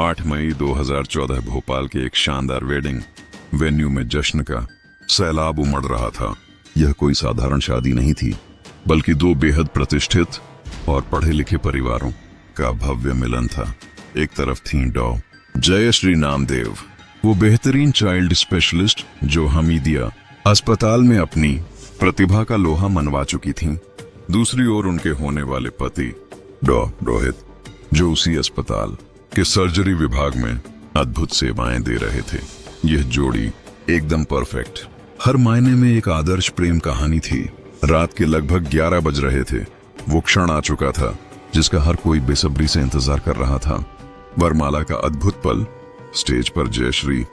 8 मई 2014 भोपाल के एक शानदार वेडिंग वेन्यू में जश्न का सैलाब उमड़ रहा था। यह कोई साधारण शादी नहीं थी, बल्कि दो बेहद प्रतिष्ठित और पढ़े लिखे परिवारों का भव्य मिलन था। एक तरफ थी डॉ जयश्री नामदेव, वो बेहतरीन चाइल्ड स्पेशलिस्ट जो हमीदिया अस्पताल में अपनी प्रतिभा का लोहा मनवा चुकी थीं। दूसरी ओर उनके होने वाले पति डॉ रोहित, जो उसी अस्पताल के सर्जरी विभाग में अद्भुत सेवाएं दे रहे थे। यह जोड़ी एकदम परफेक्ट, हर मायने में एक आदर्श प्रेम कहानी थी। रात के लगभग 11 बज रहे थे। वो क्षण आ चुका था जिसका हर कोई बेसब्री से इंतजार कर रहा था। वरमाला का अद्भुत पल। स्टेज पर जयश्री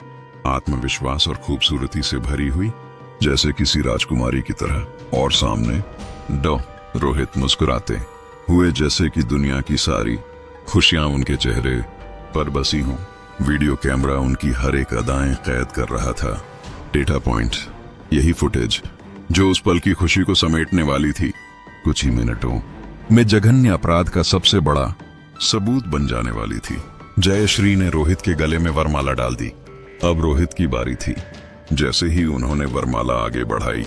आत्मविश्वास और खूबसूरती से भरी हुई, जैसे किसी राजकुमारी की तरह, और सामने डॉ रोहित मुस्कुराते हुए, जैसे कि दुनिया की सारी खुशियां उनके चेहरे पर बसी हों। वीडियो कैमरा उनकी हर एक अदाएं कैद कर रहा था। डेटा पॉइंट, यही फुटेज जो उस पल की खुशी को समेटने वाली थी, कुछ ही मिनटों में जघन्य अपराध का सबसे बड़ा सबूत बन जाने वाली थी। जयश्री ने रोहित के गले में वरमाला डाल दी। अब रोहित की बारी थी। जैसे ही उन्होंने वरमाला आगे बढ़ाई,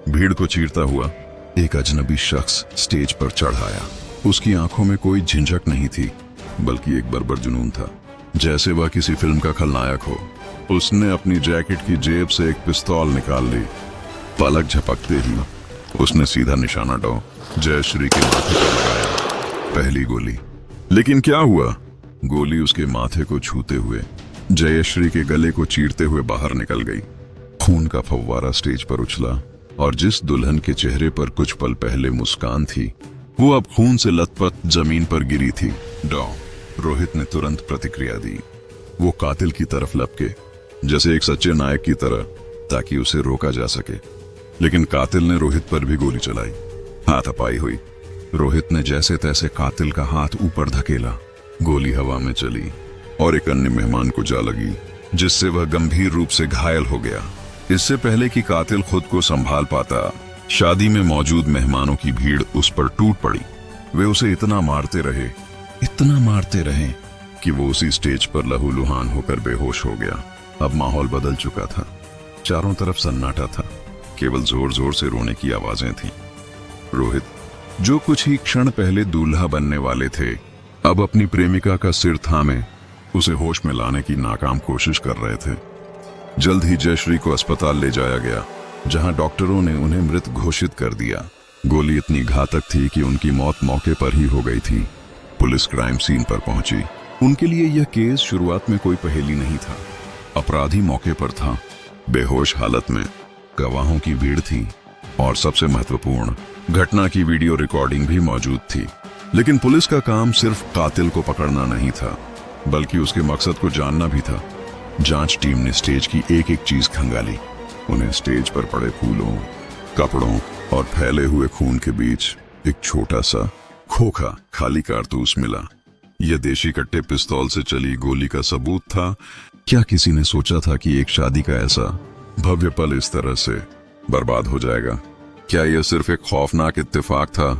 भीड़ को चीरता हुआ एक अजनबी शख्स स्टेज पर चढ़ आया। उसकी आंखों में कोई झिझक नहीं थी, बल्कि एक बर्बर जुनून था, जैसे वह किसी फिल्म का खलनायक हो। उसने अपनी जैकेट की जेब से एक पिस्तौल निकाल ली। पलक झपकते ही उसने सीधा निशाना डॉ जयश्री के माथे पर लगाया। पहली गोली। लेकिन क्या हुआ? गोली उसके माथे को छूते हुए जयश्री के गले को चीरते हुए बाहर निकल गई। खून का फव्वारा स्टेज पर उछला, और जिस दुल्हन के चेहरे पर कुछ पल पहले मुस्कान थी, वो अब खून से लथपथ जमीन पर गिरी थी। डॉ रोहित ने तुरंत प्रतिक्रिया दी। वो कातिल की तरफ लपके, जैसे एक सच्चे नायक की तरह, ताकि उसे रोका जा सके। लेकिन कातिल ने रोहित पर भी गोली चलाई। हाथापाई हुई। रोहित ने जैसे तैसे कातिल का हाथ ऊपर धकेला। गोली हवा में चली और एक अन्य मेहमान को जा लगी, जिससे वह गंभीर रूप से घायल हो गया। इससे पहले कि कातिल खुद को संभाल पाता, शादी में मौजूद मेहमानों की भीड़ उस पर टूट पड़ी। वे उसे इतना मारते रहे कि वो उसी स्टेज पर लहूलुहान होकर बेहोश हो गया। अब माहौल बदल चुका था। चारों तरफ सन्नाटा था, केवल जोर जोर से रोने की आवाजें थीं। रोहित, जो कुछ ही क्षण पहले दूल्हा बनने वाले थे, अब अपनी प्रेमिका का सिर थामे उसे होश में लाने की नाकाम कोशिश कर रहे थे। जल्द ही जयश्री को अस्पताल ले जाया गया, जहां डॉक्टरों ने उन्हें मृत घोषित कर दिया। गोली इतनी घातक थी कि उनकी मौत मौके पर ही हो गई थी। पुलिस क्राइम सीन पर पहुंची। उनके लिए यह केस शुरुआत में कोई पहेली नहीं था। अपराधी मौके पर था, बेहोश हालत में। गवाहों की भीड़ थी, और सबसे महत्वपूर्ण, घटना की वीडियो रिकॉर्डिंग भी मौजूद थी। लेकिन पुलिस का काम सिर्फ कातिल को पकड़ना नहीं था, बल्कि उसके मकसद को जानना भी था। जांच टीम ने स्टेज की एक एक चीज खंगाली। उन्हें स्टेज पर पड़े फूलों, कपड़ों और फैले हुए खून के बीच एक छोटा सा खोखा खाली कारतूस मिला। यह देशी कट्टे पिस्तौल से चली गोली का सबूत था। क्या किसी ने सोचा था कि एक शादी का ऐसा भव्य पल इस तरह से बर्बाद हो जाएगा? क्या यह सिर्फ एक खौफनाक इत्तेफाक था,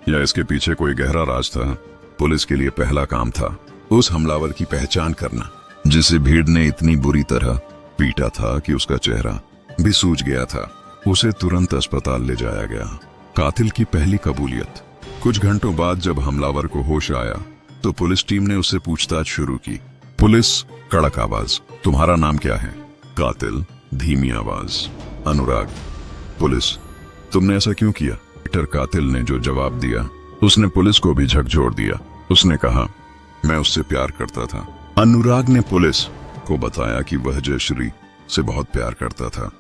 या इसके पीछे कोई गहरा राज था? पुलिस के लिए पहला काम था उस हमलावर की पहचान करना, जिसे भीड़ ने इतनी बुरी तरह पीटा था कि उसका चेहरा भी सूज गया था। उसे तुरंत अस्पताल ले जाया गया। कातिल की पहली कबूलियत। कुछ घंटों बाद जब हमलावर को होश आया, तो पुलिस टीम ने उससे पूछताछ शुरू की। पुलिस कड़क आवाज, तुम्हारा नाम क्या है? कातिल धीमी आवाज, अनुराग। पुलिस, तुमने ऐसा क्यों किया? कातिल ने जो जवाब दिया, उसने पुलिस को भी झकझोर दिया। उसने कहा, मैं उससे प्यार करता था। अनुराग ने पुलिस को बताया कि वह जयश्री से बहुत प्यार करता था,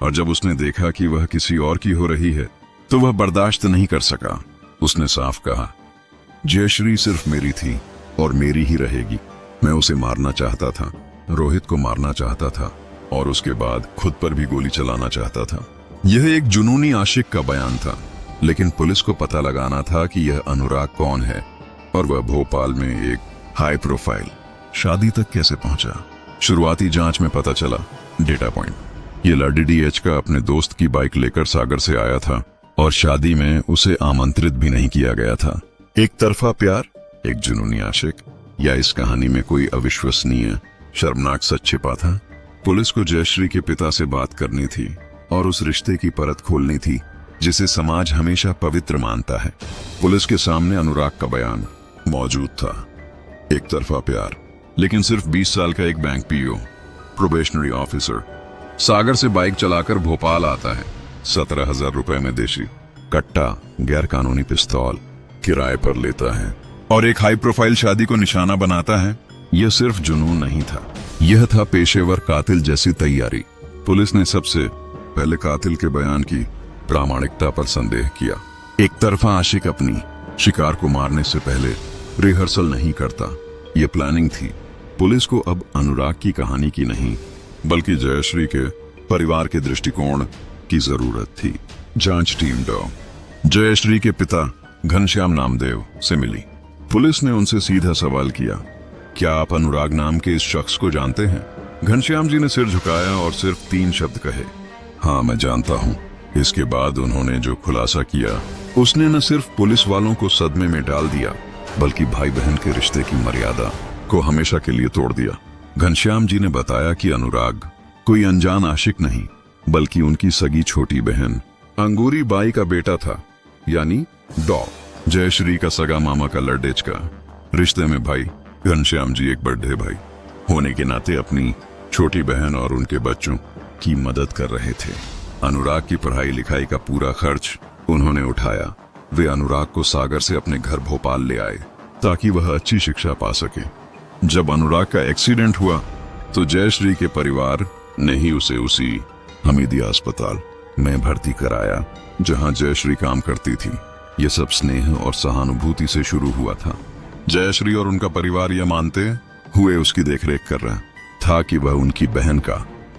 और जब उसने देखा कि वह किसी और की हो रही है, तो वह बर्दाश्त नहीं कर सका। उसने साफ कहा, जयश्री सिर्फ मेरी थी और मेरी ही रहेगी। मैं उसे मारना चाहता था, रोहित को मारना चाहता था, और उसके बाद खुद पर भी गोली चलाना चाहता था। यह एक जुनूनी आशिक का बयान था, लेकिन पुलिस को पता लगाना था कि यह अनुराग कौन है, और वह भोपाल में एक हाई प्रोफाइल शादी तक कैसे पहुंचा। शुरुआती जांच में पता चला। डेटा पॉइंट, ये LDDH का अपने दोस्त की बाइक लेकर सागर से आया था, और शादी में उसे आमंत्रित भी नहीं किया गया था। एक तरफा प्यार, एक जुनूनी आशिक, या इस कहानी में कोई अविश्वसनीय शर्मनाक सच छिपा था? पुलिस को जयश्री के पिता से बात करनी थी और उस रिश्ते की परत खोलनी थी जिसे समाज हमेशा पवित्र मानता है। पुलिस के सामने अनुराग का बयान मौजूद था। एक तरफा प्यार, लेकिन सिर्फ 20 साल का एक बैंक पीओ, प्रोबेशनरी ऑफिसर, सागर से बाइक चलाकर भोपाल आता है। 17,000 रुपए में देशी कट्टा, गैर कानूनी पिस्तौल किराए पर लेता है और एक हाई प्रोफाइल शादी को निशाना बनाता है। यह सिर्फ जुनून नहीं था, यह था पेशेवर कातिल जैसी तैयारी। पुलिस ने सबसे पहले कातिल के बयान की प्रामाणिकता पर संदेह किया। एक तरफा आशिक अपनी शिकार को मारने से पहले रिहर्सल नहीं करता, यह प्लानिंग थी। पुलिस को अब अनुराग की कहानी की नहीं, बल्कि जयश्री के परिवार के दृष्टिकोण की जरूरत थी। जांच टीम जयश्री के पिता घनश्याम नामदेव से मिली। पुलिस ने उनसे सीधा सवाल किया, क्या आप अनुराग नाम के इस शख्स को जानते हैं? घनश्याम जी ने सिर झुकाया और सिर्फ 3 शब्द कहे, हाँ मैं जानता हूँ। इसके बाद उन्होंने जो खुलासा किया उसने न सिर्फ पुलिस वालों को सदमे में डाल दिया, बल्कि भाई बहन के रिश्ते की मर्यादा को हमेशा के लिए तोड़ दिया। घनश्याम जी ने बताया कि अनुराग कोई अनजान आशिक नहीं, बल्कि उनकी सगी छोटी बहन अंगूरी बाई का बेटा था, यानी जयश्री का सगा मामा का लड़ेज का। रिश्ते में भाई घनश्याम जी एक बड़े भाई होने के नाते अपनी छोटी बहन और उनके बच्चों की मदद कर रहे थे। अनुराग की पढ़ाई लिखाई का पूरा खर्च उन्होंने उठाया। वे अनुराग को सागर से अपने घर भोपाल ले आए ताकि वह अच्छी शिक्षा पा सके। जब अनुराग का एक्सीडेंट हुआ तो जयश्री के परिवार ने ही उसे उसी हमीदिया अस्पताल में भर्ती कराया जहां जयश्री काम करती थी। यह सब स्नेह और सहानुभूति से शुरू हुआ था। जयश्री और उनका परिवार यह मानते हुए उसकी देखरेख कर रहा था कि वह उनकी बहन का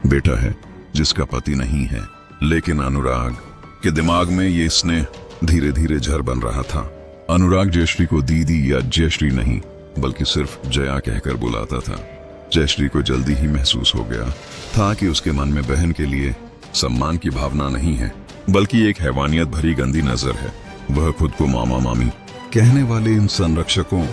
बेटा है जिसका पति नहीं है। लेकिन अनुराग के दिमाग में ये स्नेह धीरे धीरे जहर बन रहा था। अनुराग जयश्री को दीदी या जयश्री नहीं, बल्कि सिर्फ जया कहकर बुलाता था। जयश्री को जल्दी ही महसूस हो गया था कि उसके मन में बहन के लिए सम्मान की भावना नहीं है, बल्कि एक हैवानियत भरी गंदी नजर है। वह खुद को मामा मामी कहने वाले इन संरक्षकों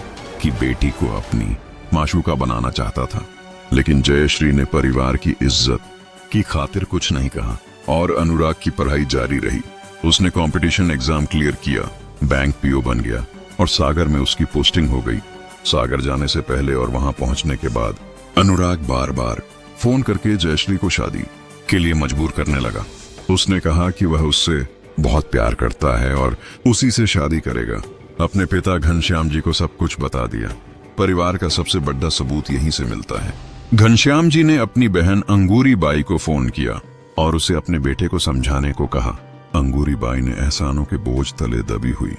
की बेटी को अपनी माशूका बनाना चाहता था। लेकिन जयश्री ने परिवार की इज्जत की खातिर कुछ नहीं कहा और अनुराग की पढ़ाई जारी रही। उसने कंपटीशन एग्जाम क्लियर किया, बैंक पीओ बन गया और सागर में उसकी पोस्टिंग हो गई। सागर जाने से पहले और वहां पहुंचने के बाद अनुराग बार बार फोन करके जयश्री को शादी के लिए मजबूर करने लगा। उसने कहा कि वह उससे बहुत प्यार करता है और उसी से शादी करेगा। अपने पिता घनश्याम जी को सब कुछ बता दिया। परिवार का सबसे बड़ा सबूत यहीं से मिलता है। घनश्याम जी ने अपनी बहन अंगूरी बाई को फोन किया और उसे अपने बेटे को समझाने को कहा। अंगूरी बाई ने एहसानों के बोझ तले दबी हुई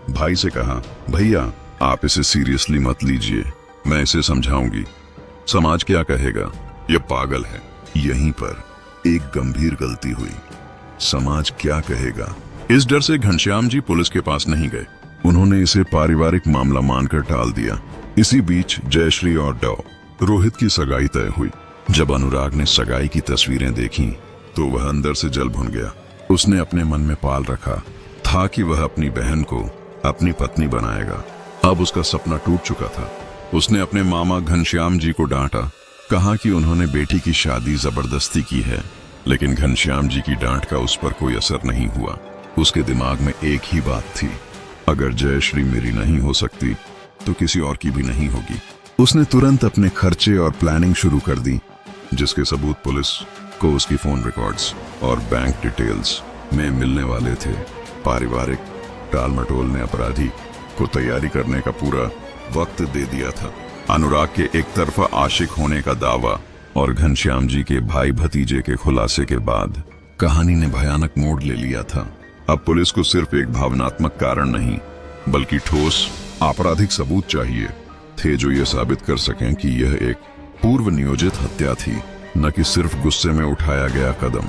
भाई से कहा, भैया आप इसे सीरियसली मत लीजिए, मैं इसे समझाऊंगी। समाज क्या कहेगा, यह पागल है। यहीं पर एक गंभीर गलती हुई। समाज क्या कहेगा, इस डर से घनश्याम जी पुलिस के पास नहीं गए। उन्होंने इसे पारिवारिक मामला मानकर टाल दिया। इसी बीच जयश्री और रोहित की सगाई तय हुई। जब अनुराग ने सगाई की तस्वीरें देखी तो वह अंदर से जल भुन गया। उसने अपने मन में पाल रखा था कि वह अपनी बहन को अपनी पत्नी बनाएगा। अब उसका सपना टूट चुका था। उसने अपने मामा घनश्याम जी को डांटा, कहा कि उन्होंने बेटी की शादी जबरदस्ती की है। लेकिन घनश्याम जी की डांट का उस पर कोई असर नहीं हुआ। उसके दिमाग में एक ही बात थी, अगर जयश्री मेरी नहीं हो सकती तो किसी और की भी नहीं होगी। उसने तुरंत अपने खर्चे और प्लानिंग शुरू कर दी, जिसके सबूत पुलिस को उसकी फोन रिकॉर्ड्स और बैंक डिटेल्स में मिलने वाले थे। पारिवारिक टाल मटोल ने अपराधी को तैयारी करने का पूरा वक्त दे दिया था। अनुराग के एक तरफा आशिक होने का दावा और घनश्याम जी के भाई भतीजे के खुलासे के बाद कहानी ने भयानक मोड़ ले लिया था। अब पुलिस को सिर्फ एक भावनात्मक कारण नहीं, बल्कि ठोस आपराधिक सबूत चाहिए थे जो ये साबित कर सकें कि यह एक पूर्व नियोजित हत्या थी, न कि सिर्फ गुस्से में उठाया गया कदम।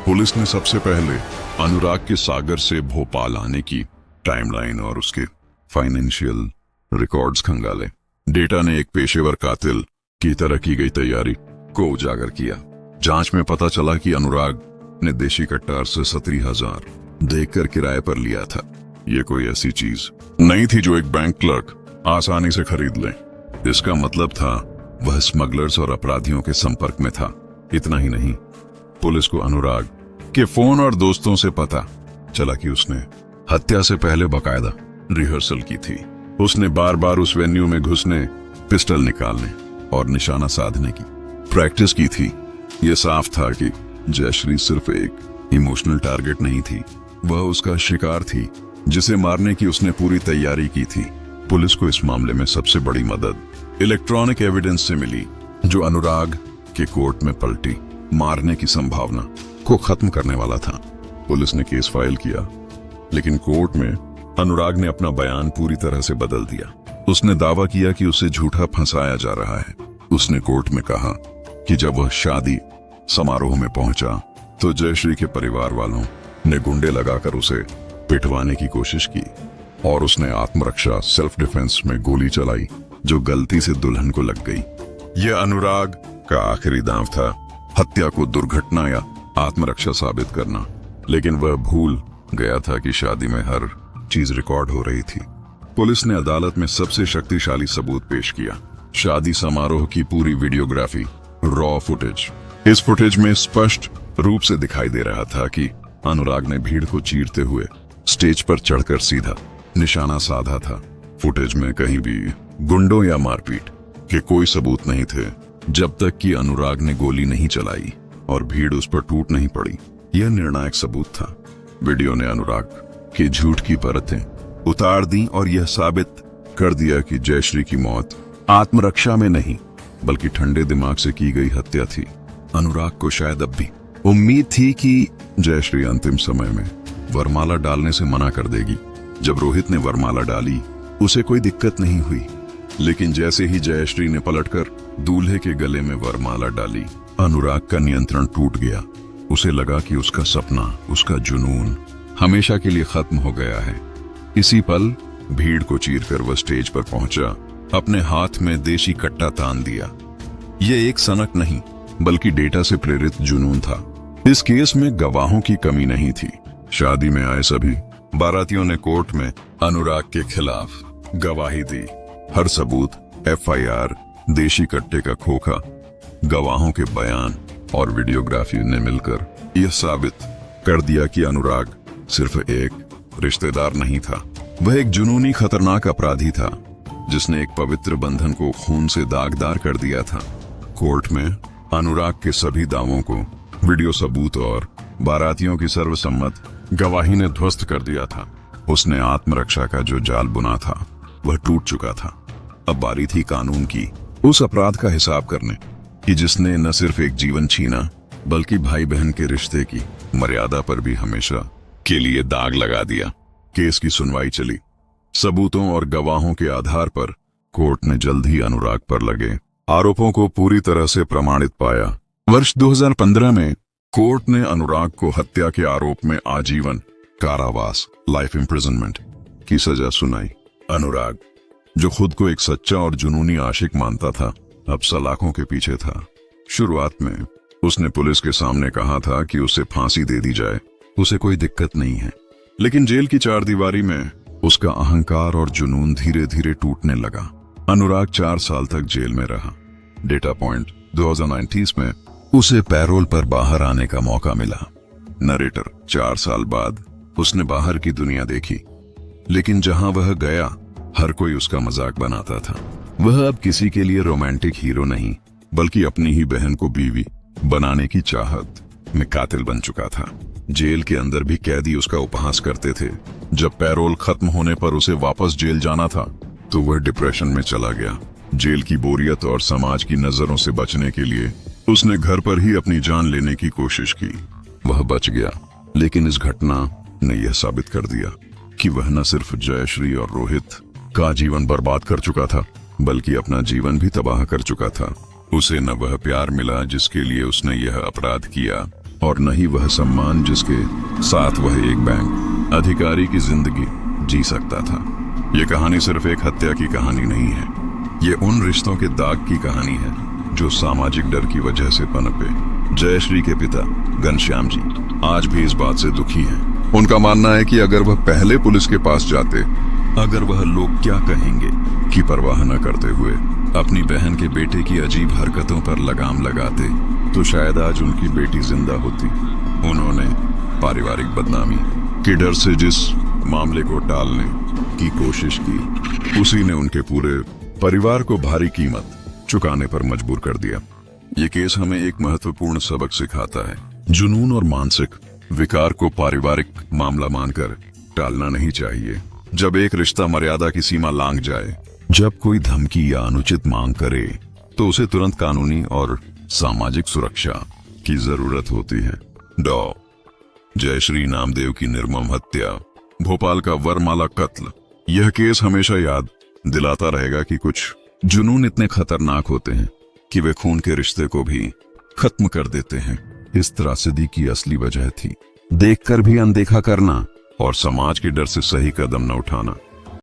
पुलिस ने सबसे पहले अनुराग के सागर से भोपाल आने की टाइमलाइन और उसके फाइनेंशियल रिकॉर्ड्स खंगाले। डेटा ने एक पेशेवर कातिल की तरह की गई तैयारी को उजागर किया। जांच में पता चला कि अनुराग ने देशी कट्टा से 17,000 देकर किराए पर लिया था। यह कोई ऐसी चीज नहीं थी जो एक बैंक क्लर्क आसानी से खरीद ले। इसका मतलब था वह स्मगलर्स और अपराधियों के संपर्क में था। इतना ही नहीं, पुलिस को अनुराग के फोन और दोस्तों से पता चला कि उसने हत्या से पहले बकायदा रिहर्सल की थी। उसने बार बार उस वेन्यू में घुसने, पिस्टल निकालने और निशाना साधने की प्रैक्टिस की थी। यह साफ था कि जयश्री सिर्फ एक इमोशनल टारगेट नहीं थी, वह उसका शिकार थी जिसे मारने की उसने पूरी तैयारी की थी। पुलिस को इस मामले में सबसे बड़ी मदद इलेक्ट्रॉनिक एविडेंस से मिली, जो अनुराग के कोर्ट में पलटी मारने की संभावना को खत्म करने वाला था। पुलिस ने केस फाइल किया, लेकिन कोर्ट में अनुराग ने अपना बयान पूरी तरह से बदल दिया। उसने दावा किया कि उसे झूठा फंसाया जा रहा है। उसने कोर्ट में कहा कि जब वह शादी समारोह में पहुंचा तो जयश्री के परिवार वालों ने गुंडे लगाकर उसे पिटवाने की कोशिश की और उसने आत्मरक्षा सेल्फ डिफेंस में गोली चलाई, जो गलती से दुल्हन को लग गई। यह अनुराग का आखिरी दांव था, हत्या को दुर्घटना या आत्मरक्षा साबित करना। लेकिन वह भूल गया था कि शादी में हर चीज रिकॉर्ड हो रही थी। पुलिस ने अदालत में सबसे शक्तिशाली सबूत पेश किया, शादी समारोह की पूरी वीडियोग्राफी, रॉ फुटेज। इस फुटेज में स्पष्ट रूप से दिखाई दे रहा था कि अनुराग ने भीड़ को चीरते हुए स्टेज पर चढ़कर सीधा निशाना साधा था। फुटेज में कहीं भी गुंडों या मारपीट के कोई सबूत नहीं थे, जब तक कि अनुराग ने गोली नहीं चलाई और भीड़ उस पर टूट नहीं पड़ी। यह निर्णायक सबूत था। वीडियो ने अनुराग के झूठ की परतें उतार दी और यह साबित कर दिया कि जयश्री की मौत आत्मरक्षा में नहीं, बल्कि ठंडे दिमाग से की गई हत्या थी। अनुराग को शायद अब भी उम्मीद थी कि जयश्री अंतिम समय में वरमाला डालने से मना कर देगी। जब रोहित ने वरमाला डाली, उसे कोई दिक्कत नहीं हुई, लेकिन जैसे ही जयश्री ने पलटकर दूल्हे के गले में वरमाला डाली, अनुराग का नियंत्रण टूट गया। उसे लगा कि उसका सपना, उसका जुनून हमेशा के लिए खत्म हो गया है। इसी पल भीड़ को चीरकर वह स्टेज पर पहुंचा, अपने हाथ में देशी कट्टा तान दिया। यह एक सनक नहीं, बल्कि डेटा से प्रेरित जुनून था। इस केस में गवाहों की कमी नहीं थी। शादी में आए सभी बारातियों ने कोर्ट में अनुराग के खिलाफ गवाही दी। हर सबूत, एफआईआर, देशी कट्टे का खोखा, गवाहों के बयान और वीडियोग्राफी ने मिलकर यह साबित कर दिया कि अनुराग सिर्फ एक रिश्तेदार नहीं था, वह एक जुनूनी खतरनाक अपराधी था, जिसने एक पवित्र बंधन को खून से दागदार कर दिया था। कोर्ट में अनुराग के सभी दावों को वीडियो सबूत और बारातियों की सर्वसम्मत गवाही ने ध्वस्त कर दिया था। उसने आत्मरक्षा का जो जाल बुना था वह टूट चुका था। अब बारी थी कानून की, उस अपराध का हिसाब करने कि जिसने न सिर्फ एक जीवन छीना, बल्कि भाई बहन के रिश्ते की मर्यादा पर भी हमेशा के लिए दाग लगा दिया। केस की सुनवाई चली। सबूतों और गवाहों के आधार पर कोर्ट ने जल्द ही अनुराग पर लगे आरोपों को पूरी तरह से प्रमाणित पाया। वर्ष 2015 में कोर्ट ने अनुराग को हत्या के आरोप में आजीवन कारावास, लाइफ इम्प्रिजनमेंट की सजा सुनाई। अनुराग, जो खुद को एक सच्चा और जुनूनी आशिक मानता था, अब सलाखों के पीछे था। शुरुआत में उसने पुलिस के सामने कहा था कि उसे फांसी दे दी जाए, उसे कोई दिक्कत नहीं है। लेकिन जेल की चारदीवारी में उसका अहंकार और जुनून धीरे धीरे टूटने लगा। अनुराग 4 साल तक जेल में रहा। डेटा पॉइंट 2019 में उसे पैरोल पर बाहर आने का मौका मिला। नरेटर, 4 साल बाद उसने बाहर की दुनिया देखी, लेकिन जहां वह गया हर कोई उसका मजाक बनाता था। वह अब किसी के लिए रोमांटिक हीरो नहीं, बल्कि अपनी ही बहन को बीवी बनाने की चाहत में कातिल बन चुका था। जेल के अंदर भी कैदी उसका उपहास करते थे। जब पैरोल खत्म होने पर उसे वापस जेल जाना था तो वह डिप्रेशन में चला गया। जेल की बोरियत और समाज की नजरों से बचने के लिए उसने घर पर ही अपनी जान लेने की कोशिश की। वह बच गया, लेकिन इस घटना ने यह साबित कर दिया कि वह न सिर्फ जयश्री और रोहित का जीवन बर्बाद कर चुका था, बल्कि अपना जीवन भी तबाह कर चुका था। उसे न वह प्यार मिला जिसके लिए उसने यह अपराध किया, और न ही वह सम्मान जिसके साथ वह एक बैंक अधिकारी की जिंदगी जी सकता था। यह कहानी सिर्फ एक हत्या की कहानी नहीं है, ये उन रिश्तों के दाग की कहानी है जो सामाजिक डर की वजह से पनपे। जयश्री के पिता घनश्याम जी आज भी इस बात से दुखी हैं। उनका मानना है कि अगर वह पहले पुलिस के पास जाते, अगर वह लोग क्या कहेंगे की परवाह न करते हुए अपनी बहन के बेटे की अजीब हरकतों पर लगाम लगाते तो शायद आज उनकी बेटी जिंदा होती। उन्होंने पारिवारिक बदनामी के डर से जिस मामले को टालने की कोशिश की, उसी ने उनके पूरे परिवार को भारी कीमत चुकाने पर मजबूर कर दिया। ये केस हमें एक महत्वपूर्ण सबक सिखाता है। जुनून और मानसिक विकार को पारिवारिक मामला मानकर टालना नहीं चाहिए। जब एक रिश्ता मर्यादा की सीमा लांघ जाए, जब कोई धमकी या अनुचित मांग करे, तो उसे तुरंत कानूनी और सामाजिक सुरक्षा की जरूरत होती है। डॉ. जयश्री नामदेव की निर्मम हत्या, भोपाल का वरमाला कत्ल, यह केस हमेशा याद दिलाता रहेगा कि कुछ जुनून इतने खतरनाक होते हैं कि वे खून के रिश्ते को भी खत्म कर देते हैं। इस त्रासदी की असली वजह थी देखकर भी अनदेखा करना और समाज के डर से सही कदम न उठाना।